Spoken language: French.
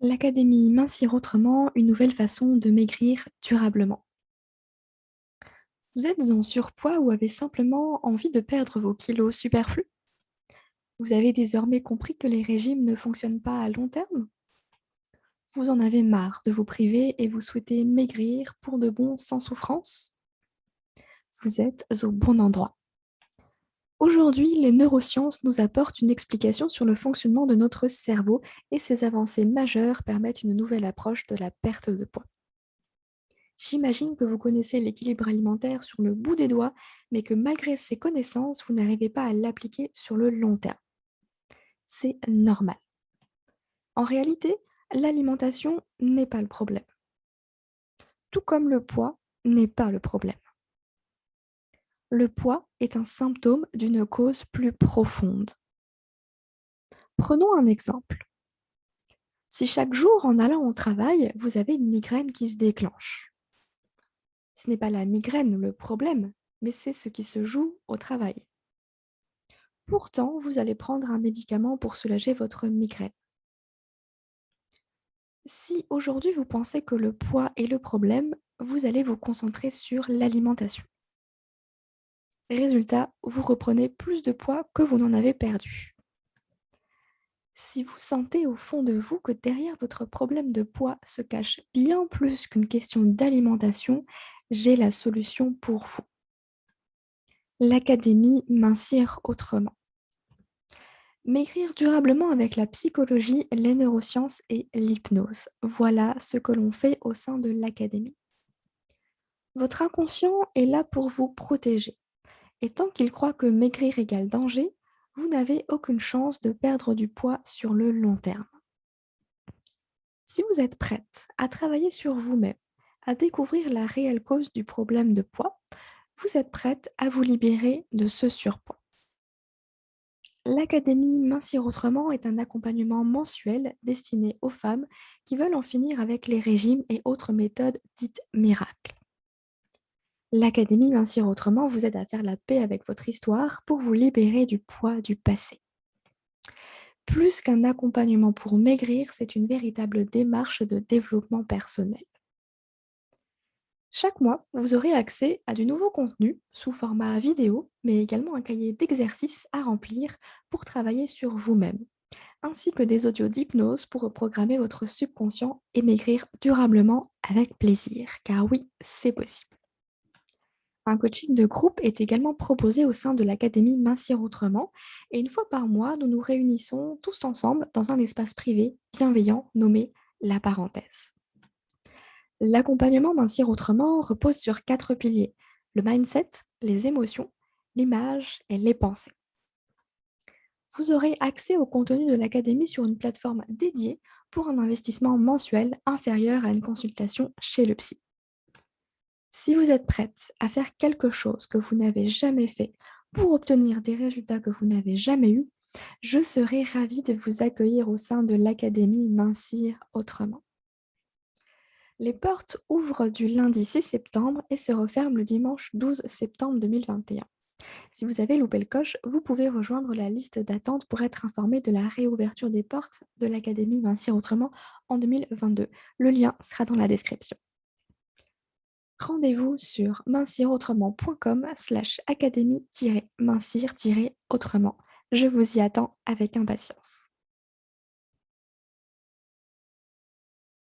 L'académie Mincir autrement, une nouvelle façon de maigrir durablement. Vous êtes en surpoids ou avez simplement envie de perdre vos kilos superflus? Vous avez désormais compris que les régimes ne fonctionnent pas à long terme? Vous en avez marre de vous priver et vous souhaitez maigrir pour de bon sans souffrance? Vous êtes au bon endroit. Aujourd'hui, les neurosciences nous apportent une explication sur le fonctionnement de notre cerveau et ces avancées majeures permettent une nouvelle approche de la perte de poids. J'imagine que vous connaissez l'équilibre alimentaire sur le bout des doigts, mais que malgré ces connaissances, vous n'arrivez pas à l'appliquer sur le long terme. C'est normal. En réalité, l'alimentation n'est pas le problème, tout comme le poids n'est pas le problème. Le poids est un symptôme d'une cause plus profonde. Prenons un exemple. Si chaque jour en allant au travail, vous avez une migraine qui se déclenche, ce n'est pas la migraine le problème, mais c'est ce qui se joue au travail. Pourtant, vous allez prendre un médicament pour soulager votre migraine. Si aujourd'hui vous pensez que le poids est le problème, vous allez vous concentrer sur l'alimentation. Résultat, vous reprenez plus de poids que vous n'en avez perdu. Si vous sentez au fond de vous que derrière votre problème de poids se cache bien plus qu'une question d'alimentation, j'ai la solution pour vous. L'Académie Mincir autrement. Maigrir durablement avec la psychologie, les neurosciences et l'hypnose. Voilà ce que l'on fait au sein de l'académie. Votre inconscient est là pour vous protéger. Et tant qu'il croit que maigrir égale danger, vous n'avez aucune chance de perdre du poids sur le long terme. Si vous êtes prête à travailler sur vous-même, à découvrir la réelle cause du problème de poids, vous êtes prête à vous libérer de ce surpoids. L'Académie Mincir autrement est un accompagnement mensuel destiné aux femmes qui veulent en finir avec les régimes et autres méthodes dites miracles. L'Académie Mincir autrement vous aide à faire la paix avec votre histoire pour vous libérer du poids du passé. Plus qu'un accompagnement pour maigrir, c'est une véritable démarche de développement personnel. Chaque mois, vous aurez accès à du nouveau contenu sous format vidéo, mais également un cahier d'exercices à remplir pour travailler sur vous-même, ainsi que des audios d'hypnose pour reprogrammer votre subconscient et maigrir durablement avec plaisir, car oui, c'est possible. Un coaching de groupe est également proposé au sein de l'Académie Mincir Autrement, et une fois par mois, nous nous réunissons tous ensemble dans un espace privé bienveillant nommé La Parenthèse. L'accompagnement Mincir Autrement repose sur 4 piliers: le mindset, les émotions, l'image et les pensées. Vous aurez accès au contenu de l'académie sur une plateforme dédiée pour un investissement mensuel inférieur à une consultation chez le psy. Si vous êtes prête à faire quelque chose que vous n'avez jamais fait pour obtenir des résultats que vous n'avez jamais eus, je serai ravie de vous accueillir au sein de l'académie Mincir Autrement. Les portes ouvrent du lundi 6 septembre et se referment le dimanche 12 septembre 2021. Si vous avez loupé le coche, vous pouvez rejoindre la liste d'attente pour être informé de la réouverture des portes de l'Académie Mincir Autrement en 2022. Le lien sera dans la description. Rendez-vous sur mincirautrement.com/académie-mincir-autrement. Je vous y attends avec impatience.